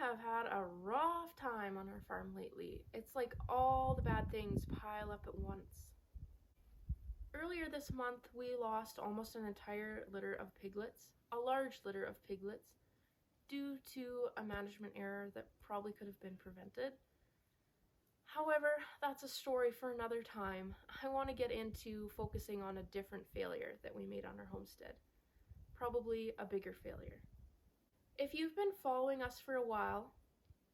have had a rough time on our farm lately. It's like all the bad things pile up at once. Earlier this month, we lost almost an entire litter of piglets, a large litter of piglets, due to a management error that probably could have been prevented. However, that's a story for another time. I want to get into focusing on a different failure that we made on our homestead. Probably a bigger failure. If you've been following us for a while,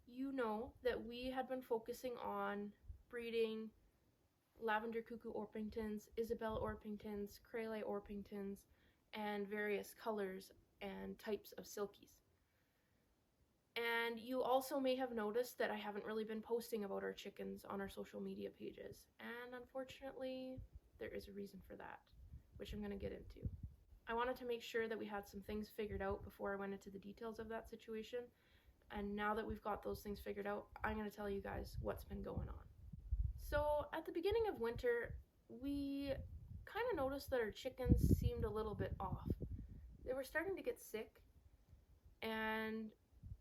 you know that we had been focusing on breeding lavender cuckoo Orpingtons, Isabella Orpingtons, Craylite Orpingtons, and various colors and types of silkies. And you also may have noticed that I haven't really been posting about our chickens on our social media pages. And unfortunately, there is a reason for that, which I'm going to get into. I wanted to make sure that we had some things figured out before I went into the details of that situation. And now that we've got those things figured out, I'm going to tell you guys what's been going on. So at the beginning of winter, we kind of noticed that our chickens seemed a little bit off. They were starting to get sick, and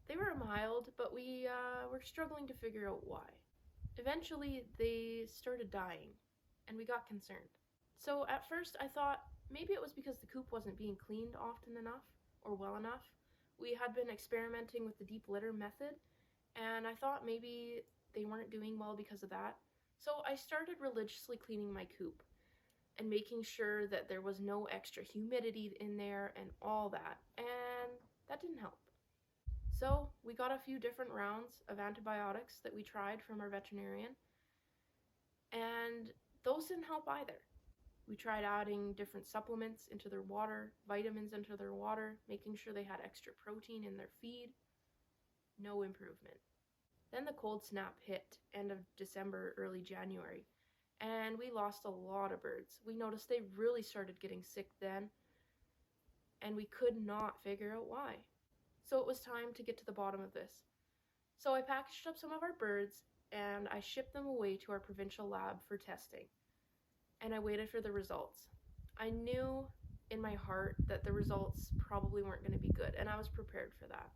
they were mild, but we were struggling to figure out why. Eventually, they started dying, and we got concerned. So at first, I thought maybe it was because the coop wasn't being cleaned often enough or well enough. We had been experimenting with the deep litter method, and I thought maybe they weren't doing well because of that. So I started religiously cleaning my coop and making sure that there was no extra humidity in there and all that, and that didn't help. So we got a few different rounds of antibiotics that we tried from our veterinarian, and those didn't help either. We tried adding different supplements into their water, vitamins into their water, making sure they had extra protein in their feed. No improvement. Then the cold snap hit end of December, early January, and we lost a lot of birds. We noticed they really started getting sick then, and we could not figure out why. So it was time to get to the bottom of this. So I packaged up some of our birds, and I shipped them away to our provincial lab for testing. And I waited for the results. I knew in my heart that the results probably weren't going to be good, and I was prepared for that.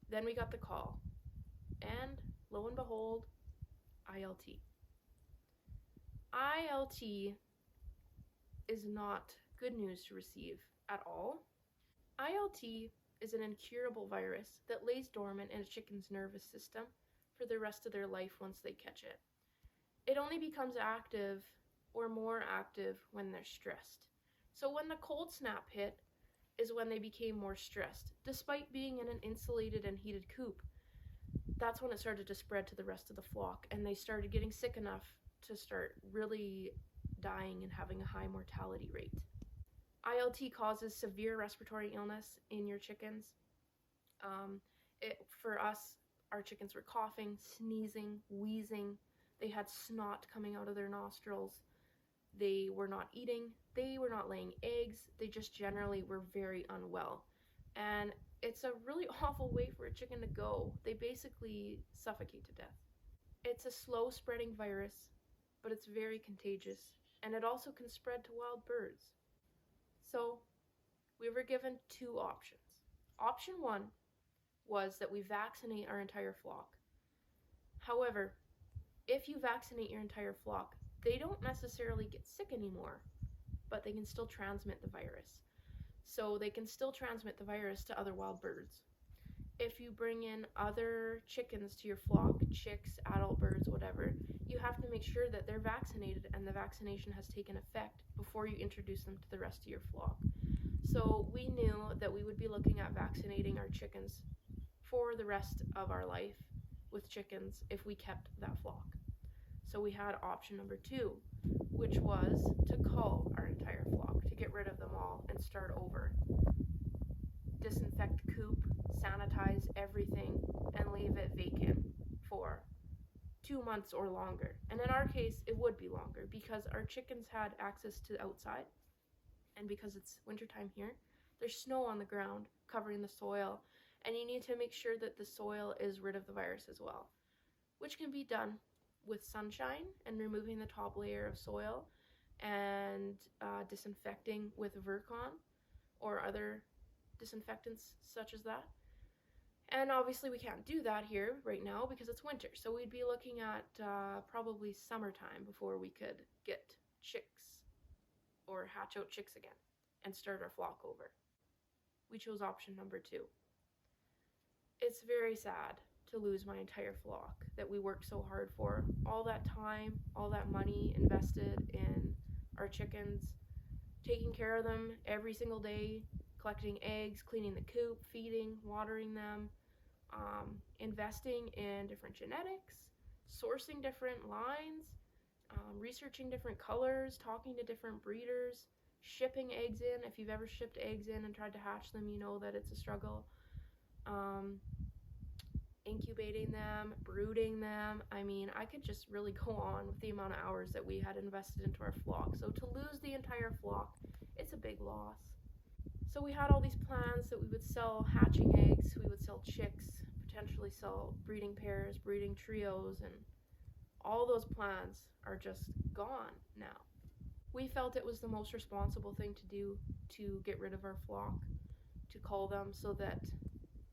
Then we got the call, and lo and behold, ILT. ILT is not good news to receive at all. ILT is an incurable virus that lays dormant in a chicken's nervous system for the rest of their life once they catch it. It only becomes active or more active when they're stressed. So when the cold snap hit is when they became more stressed. Despite being in an insulated and heated coop, that's when it started to spread to the rest of the flock, and they started getting sick enough to start really dying and having a high mortality rate. ILT causes severe respiratory illness in your chickens. For us, our chickens were coughing, sneezing, wheezing. They had snot coming out of their nostrils. They were not eating. They were not laying eggs. They just generally were very unwell. And it's a really awful way for a chicken to go. They basically suffocate to death. It's a slow spreading virus, but it's very contagious, and it also can spread to wild birds. So we were given two options. Option one was that we vaccinate our entire flock. However, if you vaccinate your entire flock, they don't necessarily get sick anymore, but they can still transmit the virus. So they can still transmit the virus to other wild birds. If you bring in other chickens to your flock, chicks, adult birds, whatever, you have to make sure that they're vaccinated and the vaccination has taken effect before you introduce them to the rest of your flock. So we knew that we would be looking at vaccinating our chickens for the rest of our life with chickens if we kept that flock. So we had option number two, which was to cull our entire flock, to get rid of them all and start over. Disinfect coop, sanitize everything, and leave it vacant for 2 months or longer. And in our case, it would be longer because our chickens had access to the outside, and because it's wintertime here, there's snow on the ground covering the soil, and you need to make sure that the soil is rid of the virus as well, which can be done with sunshine and removing the top layer of soil and disinfecting with Virkon or other disinfectants such as that. And obviously we can't do that here right now because it's winter. So we'd be looking at probably summertime before we could get chicks or hatch out chicks again and start our flock over. We chose option number 2. It's very sad to lose my entire flock that we worked so hard for. All that time, all that money invested in our chickens, taking care of them every single day, collecting eggs, cleaning the coop, feeding, watering them, investing in different genetics, sourcing different lines, researching different colors, talking to different breeders, shipping eggs in. If you've ever shipped eggs in and tried to hatch them, you know that it's a struggle. Incubating them, brooding them. I mean, I could just really go on with the amount of hours that we had invested into our flock. So to lose the entire flock, it's a big loss. So we had all these plans that we would sell hatching eggs, we would sell chicks, potentially sell breeding pairs, breeding trios, and all those plans are just gone now. We felt it was the most responsible thing to do to get rid of our flock, to cull them so that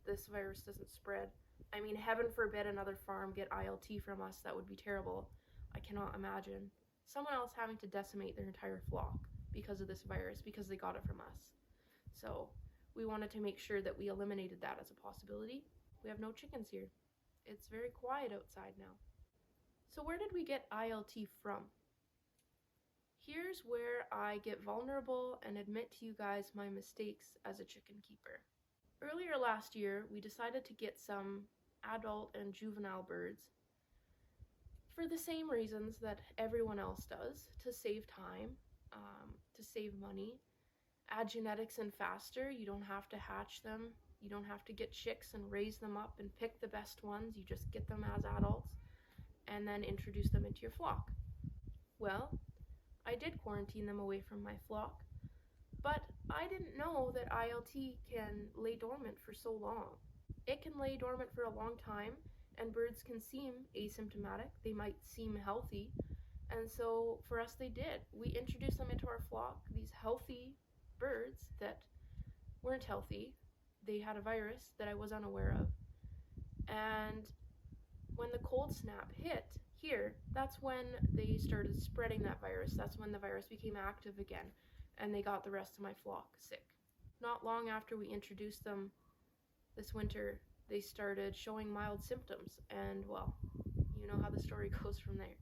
this virus doesn't spread. I mean, heaven forbid another farm get ILT from us. That would be terrible. I cannot imagine someone else having to decimate their entire flock because of this virus, because they got it from us. So we wanted to make sure that we eliminated that as a possibility. We have no chickens here. It's very quiet outside now. So where did we get ILT from? Here's where I get vulnerable and admit to you guys my mistakes as a chicken keeper. Earlier last year, we decided to get some adult and juvenile birds for the same reasons that everyone else does, to save time, to save money, add genetics in faster. You don't have to hatch them. You don't have to get chicks and raise them up and pick the best ones. You just get them as adults and then introduce them into your flock. Well, I did quarantine them away from my flock, but I didn't know that ILT can lay dormant for so long. It can lay dormant for a long time, and birds can seem asymptomatic. They might seem healthy, and so for us they did. We introduced them into our flock, these healthy birds that weren't healthy. They had a virus that I was unaware of. And when the cold snap hit here, that's when they started spreading that virus. That's when the virus became active again, and they got the rest of my flock sick. Not long after we introduced them this winter, they started showing mild symptoms, and well, you know how the story goes from there.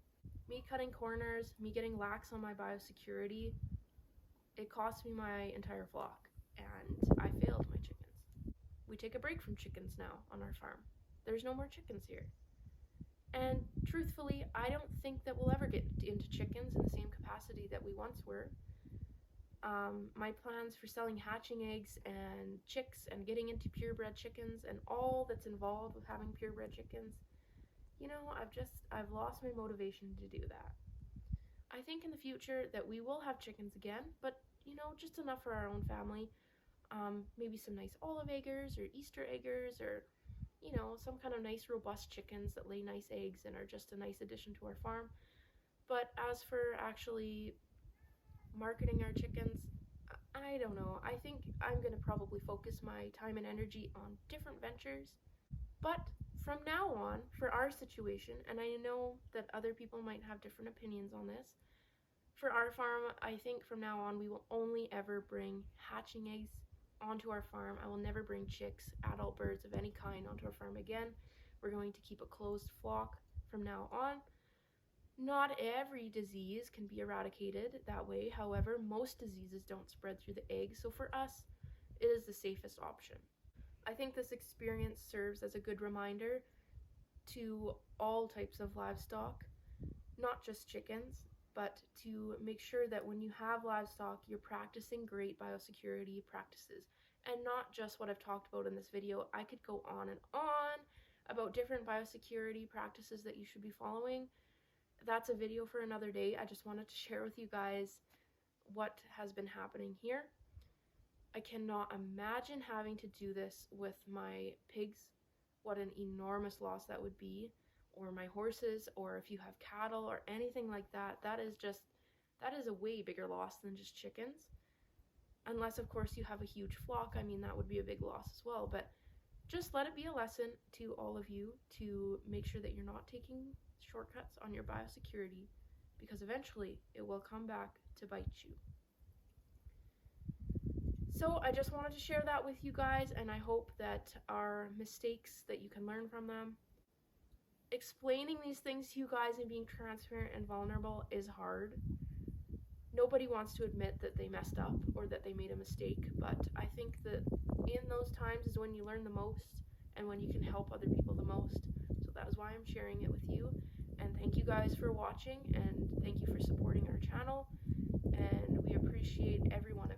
Me cutting corners, me getting lax on my biosecurity, it cost me my entire flock, and I failed my chickens. We take a break from chickens now on our farm. There's no more chickens here. And truthfully, I don't think that we'll ever get into chickens in the same capacity that we once were. My plans for selling hatching eggs and chicks and getting into purebred chickens and all that's involved with having purebred chickens, you know, I've lost my motivation to do that. I think in the future that we will have chickens again, but you know, just enough for our own family. Maybe some nice olive eggers or Easter eggers, or you know, some kind of nice robust chickens that lay nice eggs and are just a nice addition to our farm. But as for actually marketing our chickens, I don't know. I think I'm going to probably focus my time and energy on different ventures. But from now on, for our situation, and I know that other people might have different opinions on this, for our farm, I think from now on we will only ever bring hatching eggs onto our farm. I will never bring chicks, adult birds of any kind onto our farm again. We're going to keep a closed flock from now on. Not every disease can be eradicated that way. However, most diseases don't spread through the egg, so for us, it is the safest option. I think this experience serves as a good reminder to all types of livestock, not just chickens, but to make sure that when you have livestock, you're practicing great biosecurity practices, and not just what I've talked about in this video. I could go on and on about different biosecurity practices that you should be following. That's a video for another day. I just wanted to share with you guys what has been happening here. I cannot imagine having to do this with my pigs. What an enormous loss that would be. Or my horses, or if you have cattle or anything like that. That is a way bigger loss than just chickens. Unless, of course, you have a huge flock. I mean, that would be a big loss as well. But just let it be a lesson to all of you to make sure that you're not taking shortcuts on your biosecurity, because eventually it will come back to bite you. So I just wanted to share that with you guys, and I hope that our mistakes, that you can learn from them. Explaining these things to you guys and being transparent and vulnerable is hard. Nobody wants to admit that they messed up or that they made a mistake, but I think that in those times is when you learn the most and when you can help other people the most. So that is why I'm sharing it with you. And thank you guys for watching, and thank you for supporting our channel, and we appreciate every one of you.